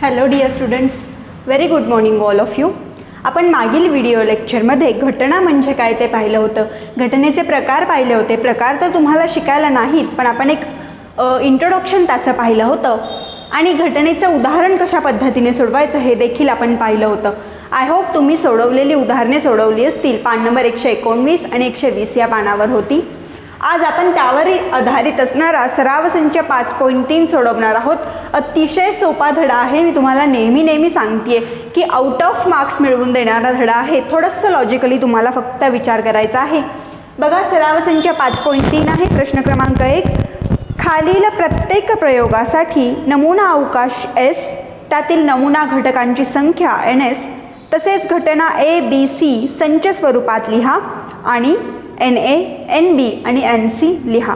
Hello dear students, very good morning all of you. आपण मागील video लेक्चरमध्ये घटना म्हणजे काय ते पाहिलं होतं. घटनेचे प्रकार पाहिले होते. प्रकार तर तुम्हाला शिकायला नाहीत, पण आपण एक इंट्रोडक्शन त्याचं पाहिलं होतं आणि घटनेचं उदाहरण कशा पद्धतीने सोडवायचं हे देखील आपण पाहिलं होतं. आय होप तुम्ही सोडवलेली उदाहरणे सोडवली असतील. पान नंबर 119 आणि 120 या पानावर होती. आज आपण त्यावर आधारित असणारा सराव संच 5.3 सोडवणार आहोत. अतिशय सोपा धडा आहे. मी तुम्हाला नेहमी सांगते की आउट ऑफ मार्क्स मिळवून देणारा धडा आहे. थोडंसं लॉजिकली तुम्हाला फक्त विचार करायचा आहे. बघा, सराव संच 5.3 आहे. प्रश्न क्रमांक 1, खालील प्रत्येक प्रयोगासाठी नमुना अवकाश S, त्यातील नमुना घटकांची संख्या NS, तसेच घटना A, B, C संच स्वरूपात लिहा आणि NA, NB आणि NC लिहा.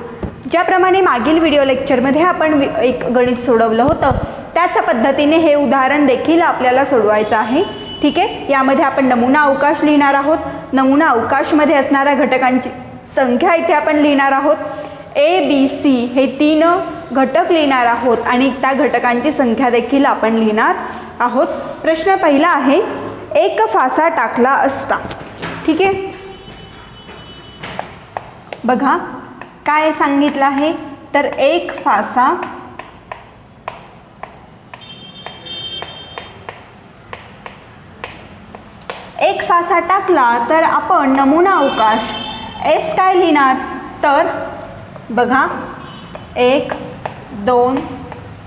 ज्याप्रमाणे मागील व्हिडिओ लेक्चरमध्ये आपण एक गणित सोडवलं होतं, त्याच पद्धतीने हे उदाहरण देखील आपल्याला सोडवायचं आहे. ठीक आहे. यामध्ये आपण नमुना अवकाश लिहिणार आहोत. नमुना अवकाशमध्ये असणाऱ्या घटकांची संख्या इथे आपण लिहिणार आहोत. A, B, C हे 3 घटक लिहिणार आहोत आणि त्या घटकांची संख्या देखील आपण लिहिणार आहोत. प्रश्न पहिला आहे, एक फासा टाकला असता. ठीक आहे. बघा काय सांगितलं आहे, तर एक फासा टाकला तर आपण नमुना अवकाश S काय लिहिणार, तर बघा 1, 2,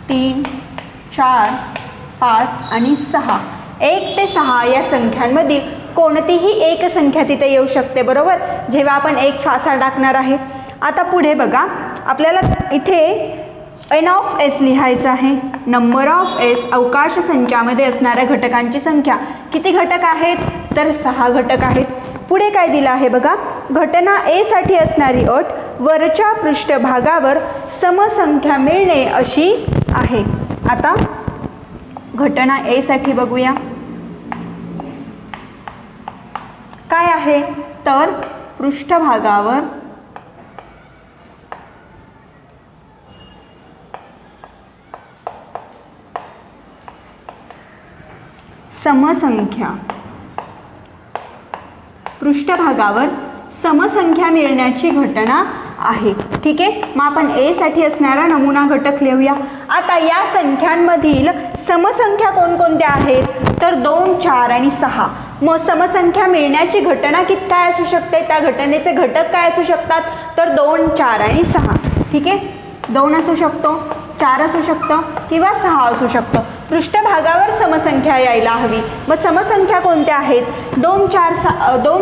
3, 4, 5 आणि 6. 1 ते 6 या संख्यांमधील कोणतीही एक संख्या तिथे येऊ शकते, बरोबर, जेव्हा आपण एक फासा टाकणार आहे. आता पुढे बघा, आपल्याला इथे N ऑफ S लिहायचं आहे. नंबर ऑफ S अवकाश संचामध्ये असणाऱ्या घटकांची संख्या. किती घटक आहेत, तर 6 घटक आहेत. पुढे काय दिलं आहे बघा, घटना A साठी असणारी अट वरच्या पृष्ठभागावर समसंख्या मिळणे अशी आहे. आता घटना A साठी बघूया काय आहे, तर पृष्ठभागावर समसंख्या, पृष्ठभागावर समसंख्या मिळण्याची घटना आहे. ठीक आहे. मग आपण A साठी असणारा नमुना घटक लिहूया. आता या संख्यांमधील समसंख्या कोणकोणत्या आहेत, तर 2, 4 आणि 6. मग समसंख्या मिळण्याची घटना काय असू शकते, त्या घटनेचे घटक काय असू शकतात, तर 2, 4 आणि 6. ठीक आहे. 2 असू शकतो, 4 असू शकतं किंवा 6 असू शकतं. पृष्ठभागावर समसंख्या यायला हवी. मग समसंख्या कोणत्या आहेत, 2,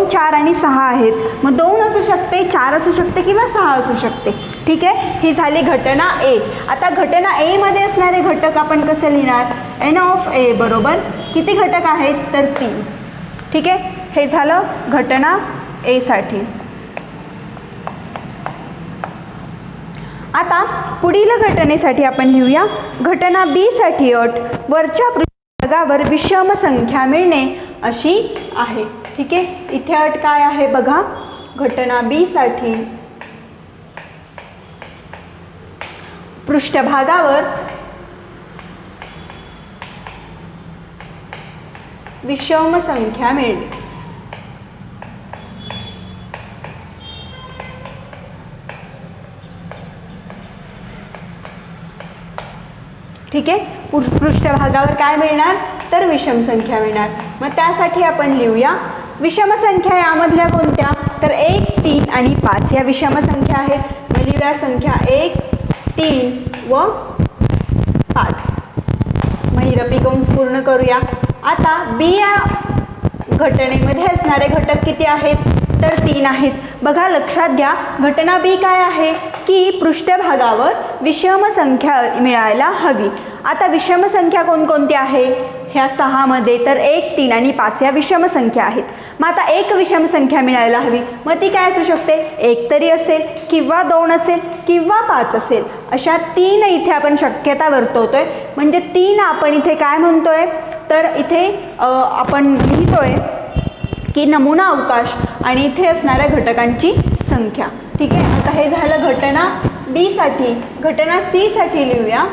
4 आणि 6 आहेत. मग 2 असू शकते, 4 असू शकते किंवा 6 असू शकते. ठीक आहे. ही झाली घटना A. आता घटना A मध्ये असणारे घटक आपण कसे लिहिणार, N ऑफ A बरोबर किती घटक आहेत, तर 3. ठीक आहे. हे झालं घटना A साठी. आता पुढील घटनेसाठी आपण लिहूया. घटना B साठी अट वरच्या पृष्ठभागावर विषम संख्या मिळणे अशी आहे. ठीक आहे. इथे अट काय आहे बघा, घटना B साठी पृष्ठभागावर विषम संख्या मिळणे. ठीक आहे. पृष्ठभागावर काय मिळणार, तर विषम संख्या मिळणार. मग त्यासाठी आपण लिहूया विषम संख्या यामधल्या कोणत्या, तर 1, 3 आणि 5 या विषम संख्या आहेत. मग लिहूया संख्या 1, 3 व 5. मग रपी कंस पूर्ण करूया. आता B या घटनेमध्ये असणारे घटक किती आहेत, तर 3 आहेत. बघा लक्षात घ्या, घटना B काय आहे की पृष्ठभागावर विषम संख्या मिळायला हवी. आता विषम संख्या कोणकोणती आहे ह्या 6 मध्ये, तर 1, 3 आणि 5 या विषम संख्या आहेत. मग आता एक विषम संख्या मिळायला हवी. मग ती काय असू शकते, 1 तरी असेल किंवा 2 असेल किंवा 5 असेल. अशा 3 इथे आपण शक्यता वर्तवतोय. म्हणजे 3 आपण इथे काय म्हणतोय, तर इथे आपण लिहितोय की नमुना अवकाश आणि इथे असणाऱ्या घटकांची संख्या. ठीक आहे. आता हे झालं घटना B साठी. घटना C साठी लिहूया.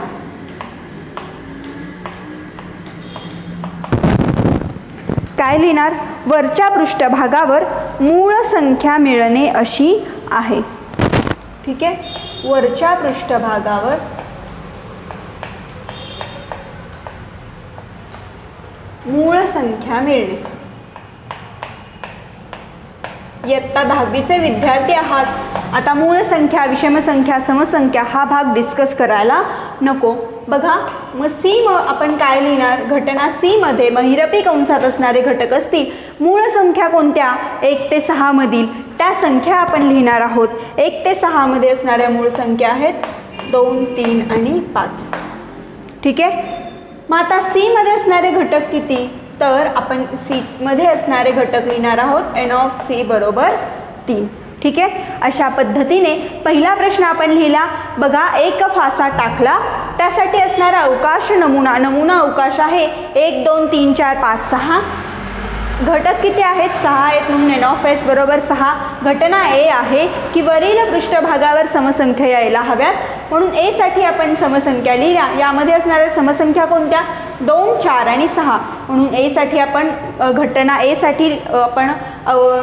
काय लिहिणार, वरच्या पृष्ठभागावर मूळ संख्या मिळणे अशी आहे. ठीक आहे, वरच्या पृष्ठभागावर मूळ संख्या मिळणे. इयत्ता 10वीचे विद्यार्थी आहात, आता मूळ संख्या, विषम संख्या, समसंख्या हा भाग डिस्कस करायला नको. बघा मग आपण काय लिहिणार, घटना सी मध्ये महिरपी कंसात असणारे घटक असतील. मूळ संख्या कोणत्या, 1 ते 6 मधील त्या संख्या आपण लिहिणार आहोत. 1 ते 6 मध्ये असणाऱ्या मूळ संख्या आहेत 2, 3 आणि 5. ठीक आहे, मग आता सी मध्ये असणारे घटक किती, तर आपण सी मध्ये असणारे घटक लिहिणार आहोत एन ऑफ सी बरोबर 3. ठीक आहे, अशा पद्धतीने पहिला प्रश्न आपण लिहिला. बघा एक फासा टाकला, त्यासाठी असणारा अवकाश नमुना अवकाश आहे 1 2 3 4 5 6. घटक किती आहेत, 6 आहेत, म्हणून एन ऑफ एस बरोबर 6. घटना ए आहे की वरील पृष्ठभागावर समसंख्या यायला हव्यात, म्हणून ए साठी आपण समसंख्या लिहिल्या. यामध्ये असणाऱ्या समसंख्या कोणत्या, 2 4 आणि 6, म्हणून ए साठी आपण घटना ए साठी आपण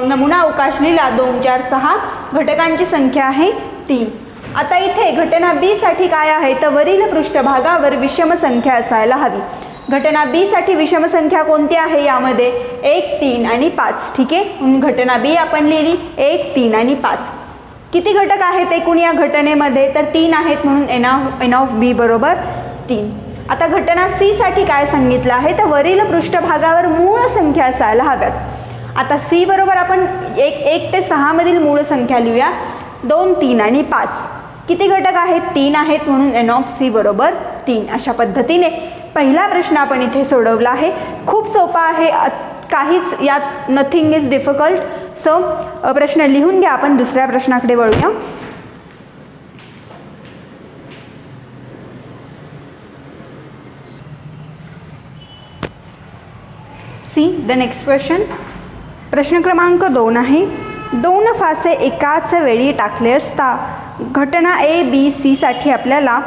नमुना अवकाश लिहिला 2 4 6. घटकांची संख्या आहे 3. आता इथे घटना बी साठी काय आहे, तर वरील पृष्ठभागावर विषम संख्या असायला हवी. घटना बी साठी विषम संख्या कोणती आहे, यामध्ये 1 3 आणि 5. ठीक आहे, म्हणून घटना बी आपण लिहिली 1 3 आणि 5. किती घटक आहेत एकूण या घटनेमध्ये, तर 3 आहेत, म्हणून एन ऑफ बी बरोबर 3. आता घटना सी साठी काय सांगितलं आहे, तर वरील पृष्ठभागावर मूळ संख्या असायला हव्यात. आता सी बरोबर आपण 1 ते 6 मधील मूळ संख्या लिहूया, 2 3 आणि 5. किती घटक आहेत, 3 आहेत, म्हणून एन ऑफ सी बरोबर 3. अशा पद्धतीने पहिला प्रश्न आपण इथे सोडवला आहे. खूप सोपा आहे, काहीच यात नथिंग इज डिफिकल्ट. सो प्रश्न लिहून घ्या. आपण दुसऱ्या प्रश्नाकडे वळूया. See the next question. प्रश्न क्रमांक 2 आहे. 2 फासे एकाच वेळी टाकले असता घटना ए बी सी साठी आपल्याला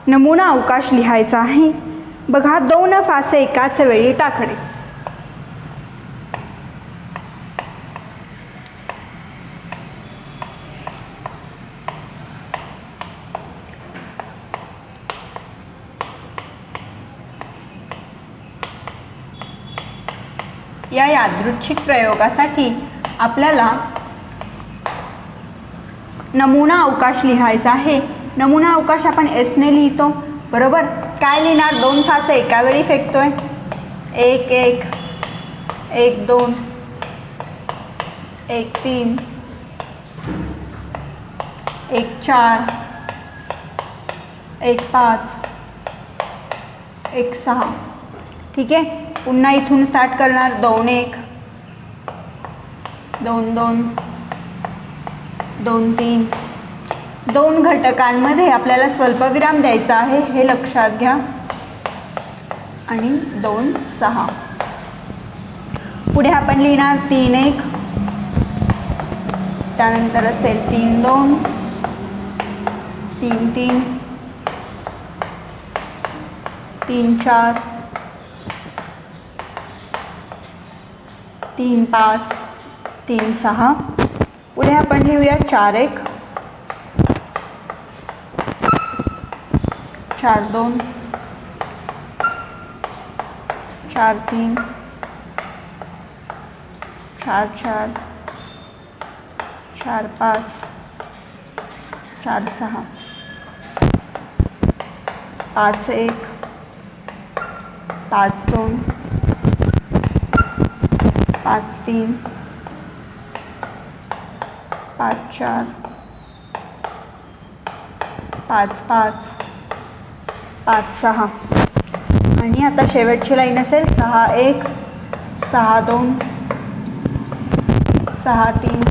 नमुना अवकाश लिहायचा आहे. बघा 2 फासे एकाच वेळी टाकणे. या यादृच्छिक प्रयोगासाठी आपल्याला नमुना अवकाश लिहायचा आहे. नमुना अवकाश आपण एसने लिहितो, बरोबर. काय लिहिणार, 2 फासे एका वेळी फेकतोय, 1 1 1 2 1 3 1 4 1 5 1 6. ठीक आहे, पुन्हा इथून स्टार्ट करणार, 2 1 2 2 2 3. 2 घटकांमध्ये आपल्याला स्वल्पविराम द्यायचा आहे, हे लक्षात घ्या. आणि 2 6. पुढे आपण लिहिणार 3 1, त्यानंतर असेल 3 2 3 3 3 4 3 5 3 6. पुढे आपण लिहूया 4 1 4 2 4 3 4 4 4 5 4 6 5 1 5 2 5 3 5 4 5 5 5 6. आणि आता शेवटची लाईन असेल 6 1 6 2 6 3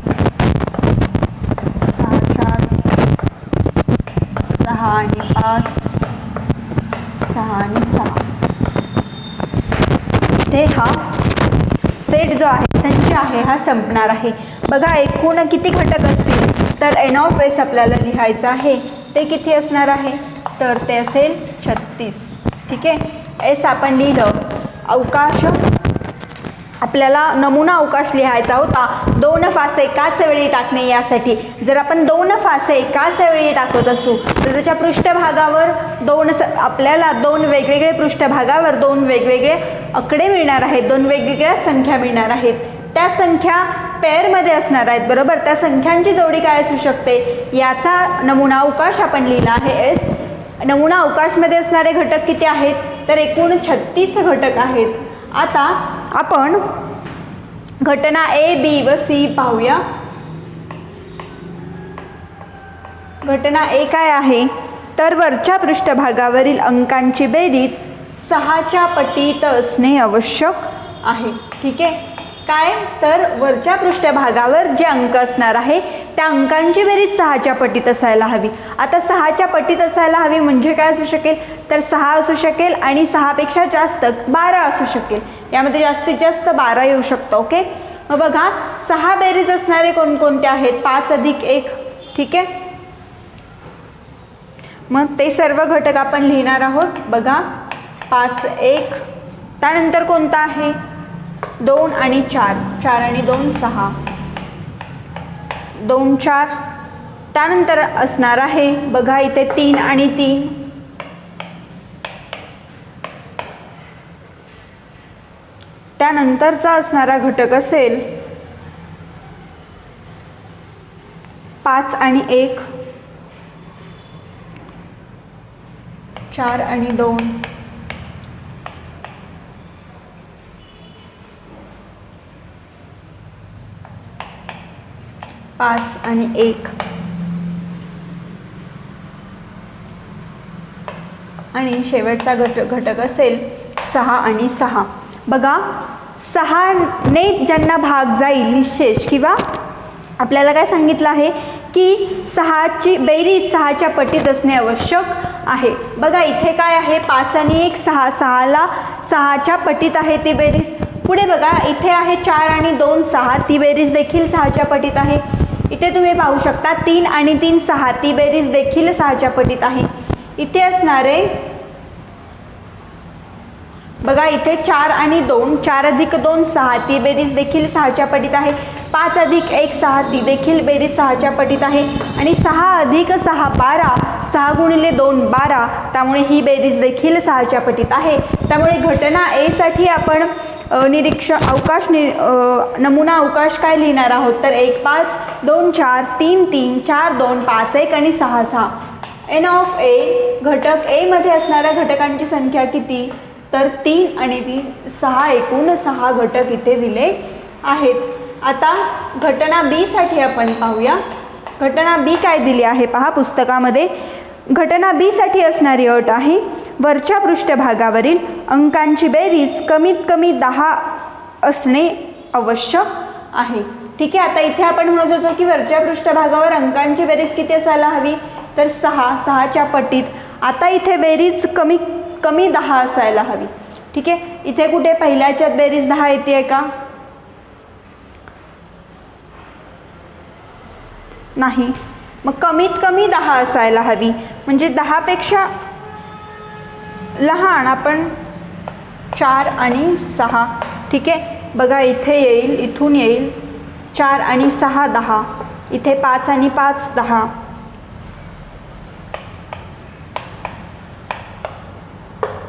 6 4 6 आणि 5 6 आणि 6. ते हा सेट जो आहे, संच आहे, हा संपणार आहे. बघा एकूण किती घटक असतील, तर एन ऑफ एस आपल्याला लिहायचं आहे. ते किती असणार आहे, तर ते असेल 36. ठीक आहे, एस आपण लिहिलं. अवकाश आपल्याला नमुना अवकाश लिहायचा होता 2 फासे एकाच वेळी टाकणे यासाठी. जर आपण 2 फासे एकाच वेळी टाकत असू तर त्याच्या पृष्ठभागावर आपल्याला 2 वेगवेगळे पृष्ठभागावर 2 वेगवेगळे आकडे मिळणार आहेत, 2 वेगवेगळ्या संख्या मिळणार आहेत. त्या संख्या पेअरमध्ये असणार आहेत, बरोबर. त्या संख्यांची जोडी काय असू शकते याचा नमुना अवकाश आपण लिहिला आहे एस. नमुना अवकाशमध्ये असणारे घटक किती आहेत तर एकूण 36 घटक आहेत. आता आपण घटना ए, बी व सी पाहूया. घटना ए काय आहे तर वरच्या पृष्ठभागावरील अंकांची बेरीज 6च्या पटीत असणे आवश्यक आहे. ठीक आहे. काय तर वरच्या पृष्ठभागावर जे अंक असणार आहे त्या अंकांची बेरीज 6च्या पटीत असायला हवी. आता 6च्या पटीत असायला हवी म्हणजे काय असू शकेल तर 6 असू शकेल आणि 6पेक्षा जास्त 12 असू शकेल. यामध्ये जास्तीत जास्त 12 येऊ शकतो. ओके. मग बघा 6 बेरीज असणारे कोणकोणते आहेत 5 अधिक 1. ठीक आहे. मग ते सर्व घटक आपण लिहिणार आहोत. बघा 5 1, त्यानंतर कोणता आहे 2 आणि 4, 4 आणि 2 6, 2 4, त्यानंतर असणार आहे बघा इथे 3 आणि 3, त्यानंतरचा असणारा घटक असेल 5 आणि 1, 4 आणि 2, 5 आणि 1 आणि शेवटचा घटक असेल 6 आणि 6. बघा 6ने ज्यांना भाग जाईल निशेष किंवा आपल्याला काय सांगितलं आहे की 6ची बेरीज 6च्या पटीत असणे आवश्यक आहे. बघा इथे काय आहे 5 आणि 1 6, 6ला 6च्या पटीत आहे ती बेरीज. पुढे बघा इथे आहे 4 आणि 2 6, ती बेरीज देखील 6च्या पटीत आहे. इथे तुम्ही पाहू शकता 3 आणि 3 6, ती बेरीज देखील 6च्या पटीत आहे. इथे असणारे बघा इथे 4 आणि 2, 4 अधिक 2 6, ती बेरीज देखील 6च्या पटीत आहे. 5 अधिक 1 6, ती देखील बेरीज 6च्या पटीत आहे. आणि 6 अधिक 6 12, 6 गुणिले 2 12, त्यामुळे ही बेरीज देखील 6च्या पटीत आहे. त्यामुळे घटना ए साठी आपण नमुना अवकाश काय लिहिणार आहोत तर 1 5 2 4 3 3 4 2 5 1 आणि 6 6. एन ऑफ ए घटक ए मध्ये असणाऱ्या घटकांची संख्या किती तर 3 आणि 3 6, एकूण 6 घटक इथे दिले आहेत. आता घटना बी साठी आपण पाहूया. घटना बी काय दिली आहे पहा पुस्तकामध्ये. घटना बी साठी असणारी अट आहे वरच्या पृष्ठभागावरील अंकांची बेरीज कमीत कमी 10 असणे आवश्यक आहे. ठीक आहे. आता इथे आपण म्हणत होतो की वरच्या पृष्ठभागावर अंकांची बेरीज किती असायला हवी तर 6, 6च्या पटीत. आता इथे बेरीज कमी 10 असायला हवी. ठीक आहे. इथे कुठे पहिल्याच्यात बेरीज 10 येते का नाही. मग कमीत कमी 10 असायला हवी म्हणजे 10पेक्षा लहान आपण 4 आणि 6. ठीक आहे. बघा इथे येईल, इथून येईल 4 आणि 6 10, इथे 5 आणि 5 10,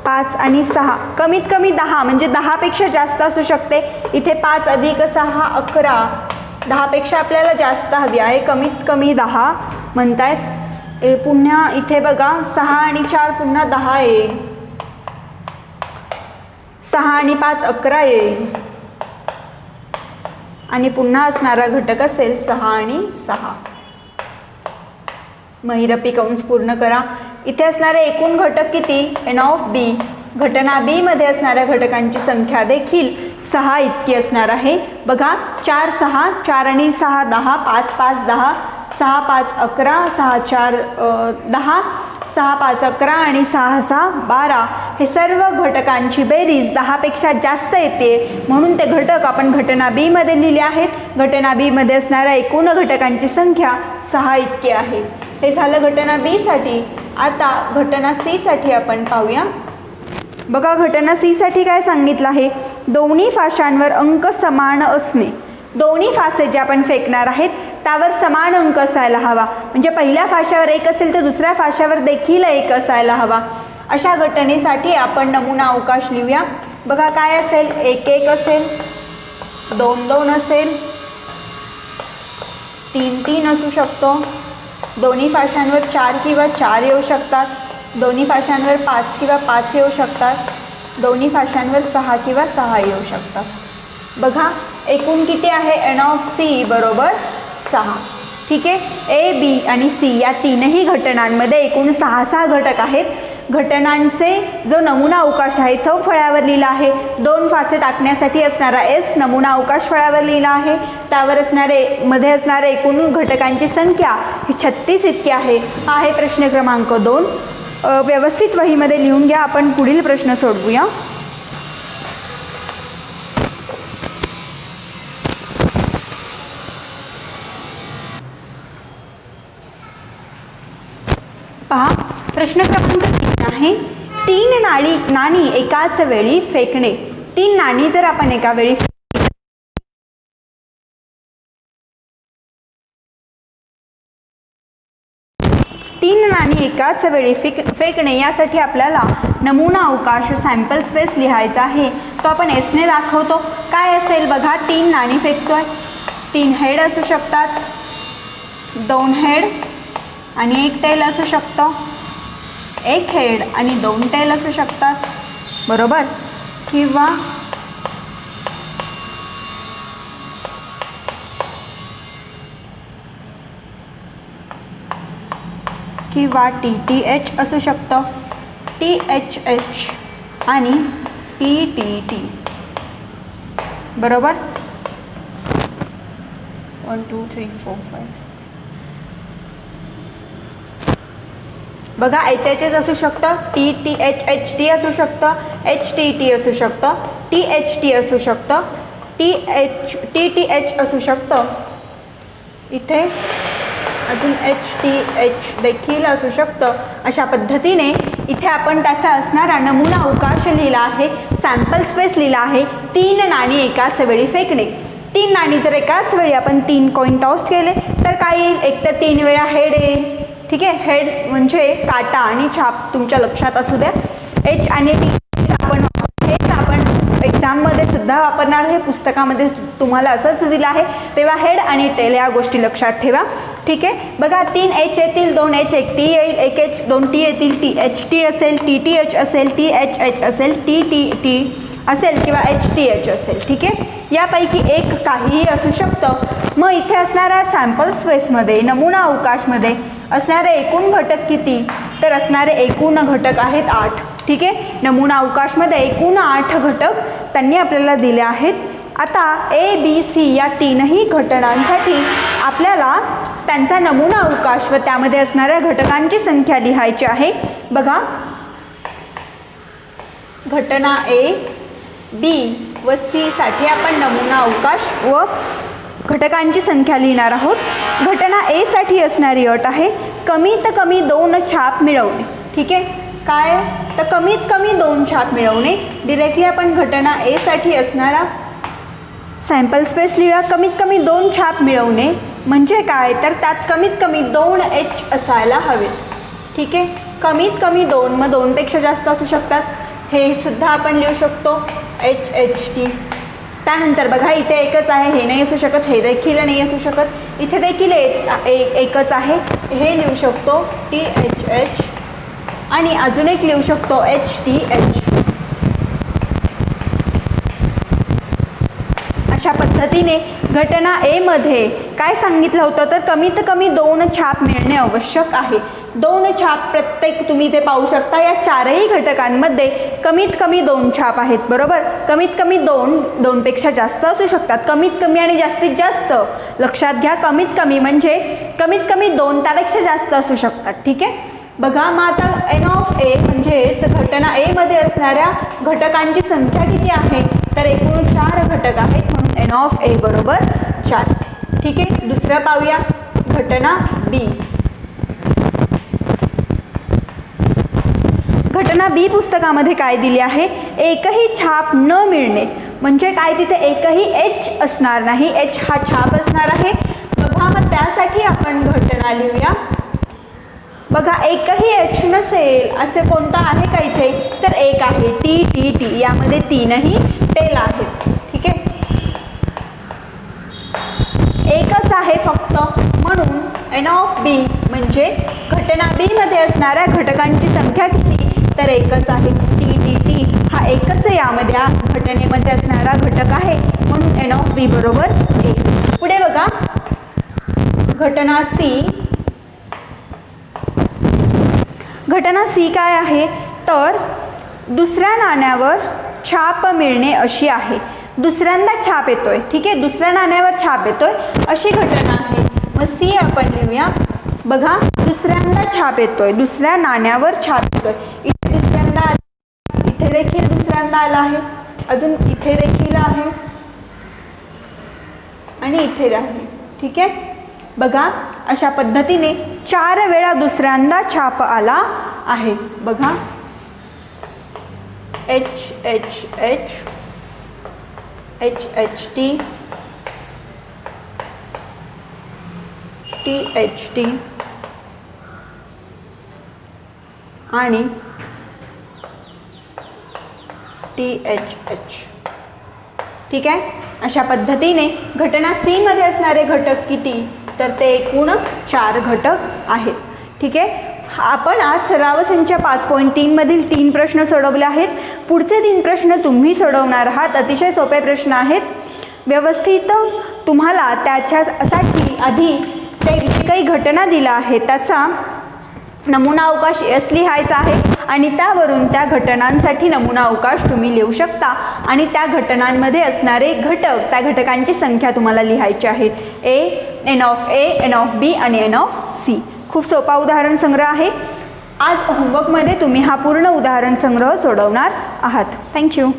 5 आणि 6, कमीत कमी 10 म्हणजे 10पेक्षा जास्त असू शकते. इथे 5 अधिक 6 11, 10पेक्षा आपल्याला जास्त हवी आहे, कमीत कमी 10 म्हणतायत. पुन्हा इथे बघा 6 आणि 4 पुन्हा 10 येईल, 6 आणि 5 11 येईल आणि पुन्हा असणारा घटक असेल 6 आणि 6. महिरपी कंस पूर्ण करा. इथे असणारे एकूण घटक किती एन ऑफ बी. घटना बी मध्ये असणाऱ्या घटकांची संख्या देखील 6 इतकी असणार आहे. बघा 4 6, 4 आणि 6 10, 5 5 10, 6 5 11, 6 4 10, 6 5 11 आणि 6 6 12. हे सर्व घटकांची बेरीज 10पेक्षा जास्त येते म्हणून ते घटक आपण घटना बी मध्ये लिहिले आहेत. घटना बी मध्ये असणाऱ्या एकूण घटकांची संख्या 6 इतकी आहे. हे झालं घटना बी साठी. आता घटना सी साठी आपण पाहूया. बघा घटना सी साठी काय सांगितलं आहे. दोन्ही फाशांवर अंक समान असणे, दोन्ही फासे जे आपण फेकणार आहेत त्यावर समान अंक असायला हवा, म्हणजे पहिल्या फाशावर 1 असेल तर दुसऱ्या फाशावर देखील 1 असायला हवा. अशा घटनेसाठी आपण नमुना अवकाश लिहूया. बघा काय असेल, 1 1 असेल, 2 2 असेल, 3 3 असू शकतो, दोन्ही फाशांवर 4 किंवा 4 येऊ शकतात, दोन्ही फाशांवर 5 किंवा 5 येऊ शकतात, दोन्ही फाशांवर 6 किंवा 6 येऊ शकतात. बघा एकूण किती आहे, एन ऑफ सी बरोबर 6. ठीक आहे. ए बी आणि सी या तीनही घटनांमध्ये एकूण 6 6 घटक आहेत. घटनांचे जो नमुना अवकाश आहे तो फळ्यावर लिहिला आहे. 2 फासे टाकण्यासाठी असणारा एस नमुना अवकाश फळ्यावर लिहिला आहे. त्यावर मध्ये असणारे एकूण घटकांची संख्या ही 36 इतकी आहे. हा आहे प्रश्न क्रमांक 2. व्यवस्थित वहीमध्ये लिहून घ्या. आपण पुढील प्रश्न सोडवूया. पहा प्रश्न क्रमांक 3 आहे. 3 नाणी एकाच वेळी फेकणे. 3 नाणी जर आपण एका वेळी 3 नाणी एकाच वेळी फेकणे यासाठी आपल्याला नमुना अवकाश सॅम्पल स्पेस लिहायचा आहे. तो आपण एसने दाखवतो. काय असेल बघा, 3 नाणी फेकतोय. 3 हेड असू शकतात, 2 हेड आणि 1 टेल असू शकतं, 1 हेड आणि 2 टेल असू शकतात बरोबर, किंवा TTH असू शकतं, THH आणि TTT बरोबर. 1 2 3 4 5 बघा HHS असू शकतं, TTHHT असू शकतं, HTT असू शकतं, THT असू शकतं, TTH असू शकतं, इथे अजून HTH देखील असू शकतं. अशा पद्धतीने इथे आपण त्याचा असणारा नमुना अवकाश लिहिला आहे, सॅम्पल स्पेस लिहिला आहे. 3 नाणी एकाच वेळी फेकणे. 3 नाणी जर एकाच वेळी आपण 3 कॉइन टॉस केले तर काय येईल, एक तर 3 वेळा हेड येईल. ठीक आहे. हेड म्हणजे काटा आणि छाप तुमच्या लक्षात असू द्या. H आणि T आपण एक्झाममध्ये सुद्धा वापरणार आहे, पुस्तकामध्ये तुम्हाला असंच दिलं आहे, तेव्हा हेड आणि टेल या गोष्टी लक्षात ठेवा. ठीक आहे. बघा 3 H येतील, 2 H, 1 T येईल, 1 H, 2 T येतील, THT असेल, TTH असेल, THH असेल, TTT असेल किंवा HTH असेल. ठीक आहे. यापैकी एक काहीही असू शकतं. मग इथे असणाऱ्या सॅम्पल स्पेसमध्ये नमुना अवकाशमध्ये असणारे एकूण घटक किती, तर असणारे एकूण घटक आहेत 8. ठीक आहे. नमुना अवकाशमध्ये एकूण 8 घटक त्यांनी आपल्याला दिले आहेत. आता ABC या तीनही घटनांसाठी आपल्याला त्यांचा नमुना अवकाश व त्यामध्ये असणाऱ्या घटकांची संख्या लिहायची आहे. बघा घटना A, B व C साठी आपण नमुना अवकाश व घटकांची संख्या लिहिणार आहोत. घटना A साठी असणारी अट आहे कमीत कमी 2 छाप मिळवणे. ठीक आहे. काय तर कमीत कमी 2 छाप मिळवणे. डिरेक्टली आपण घटना A साठी असणारा सॅम्पल स्पेस लिहूया. कमीत कमी 2 छाप मिळवणे म्हणजे काय, तर त्यात कमीत कमी 2 H असायला हवेत. ठीक आहे. कमीत कमी 2, मग 2 पेक्षा जास्त असू शकतात, हे सुद्धा आपण लिहू शकतो HHT. त्यानंतर बघा इथे एकच आहे, हे नाही असू शकत, हे देखील नाही असू शकत, इथे देखील एकच आहे, हे लिहू शकतो THH आणि अजून एक लिहू शकतो HTH. अशा पद्धतीने घटना A मध्ये काय सांगितलं होतं, तर कमीत कमी 2 छाप मिळणे आवश्यक आहे. 2 छाप प्रत्येक तुम्ही इथे पाहू शकता. या 4ही घटकांमध्ये कमीत कमी 2 छाप आहेत बरोबर. कमीत कमी 2 पेक्षा जास्त असू शकतात. कमीत कमी आणि जास्तीत जास्त लक्षात घ्या. कमीत कमी म्हणजे कमीत कमी 2 त्यापेक्षा जास्त असू शकतात. ठीक आहे. बघा मग आता N ऑफ A म्हणजेच घटना A मध्ये असणाऱ्या घटकांची संख्या किती आहे, तर एकूण 4 घटक आहेत, म्हणून N ऑफ A बरोबर 4. ठीक आहे. दुसरं पाहूया घटना B. घटना B पुस्तकामध्ये काय दिली आहे, एकही छाप न मिळणे म्हणजे काय, तिथे एकही एच असणार नाही, एच हा छाप असणार आहे. बघा मग त्यासाठी आपण घटना लिहूया. बघा एकही एच नसेल असे कोणतं आहे का इथे, तर एक आहे टी टी टी, यामध्ये तीनही टेल आहेत. ठीक आहे, एकच आहे फक्त, म्हणून एन ऑफ बी म्हणजे घटना बी मध्ये असणाऱ्या घटकांची संख्या किती, तर एकच आहे. टी टी टी हा एकच यामध्ये घटनेमध्ये असणारा घटक आहे, म्हणून एन ऑफ बी बरोबर 1. पुढे बघा घटना सी. घटना सी काय आहे, तर दुसऱ्या नाण्यावर छाप मिळणे अशी आहे. दुसऱ्यांदा छाप येतोय. ठीक आहे, दुसऱ्या नाण्यावर छाप येतोय अशी घटना आहे. मग सी आपण लिहूया. बघा दुसऱ्यांदा छाप येतोय, दुसऱ्या नाण्यावर छाप येतोय. इथे दुसऱ्यांदा आला, इथे देखील दुसऱ्यांदा आला आहे, अजून इथे देखील आहे आणि इथे आहे. ठीक आहे, बघा अशा पद्धतीने 4 वेळा दुसऱ्यांदा छाप आला आहे. बघा H H H H H T T H T आणि टी एच एच. ठीक आहे, अशा पद्धतीने घटना सी मध्ये असणारे घटक किती, तर ते एकूण 4 घटक आहेत. ठीक आहे, आपण आज सराव संच 5.3 मधील 3 प्रश्न सोडवले आहेत. पुढचे 3 प्रश्न तुम्ही सोडवणार आहात. अतिशय सोपे प्रश्न आहेत. व्यवस्थित तुम्हाला त्याच्यासाठी आधी ते जी काही घटना दिला आहे त्याचा नमुना अवकाश यस लिहायचा आहे आणि त्यावरून त्या घटनांसाठी नमुना अवकाश तुम्ही लिहू शकता आणि त्या घटनांमध्ये असणारे घटक, त्या घटकांची संख्या तुम्हाला लिहायची आहे. N of A, n of B आणि एन ऑफ सी. खूप सोपा उदाहरण संग्रह आहे. आज होमवर्कमध्ये तुम्ही हा पूर्ण उदाहरण संग्रह सोडवणार आहात. थँक्यू.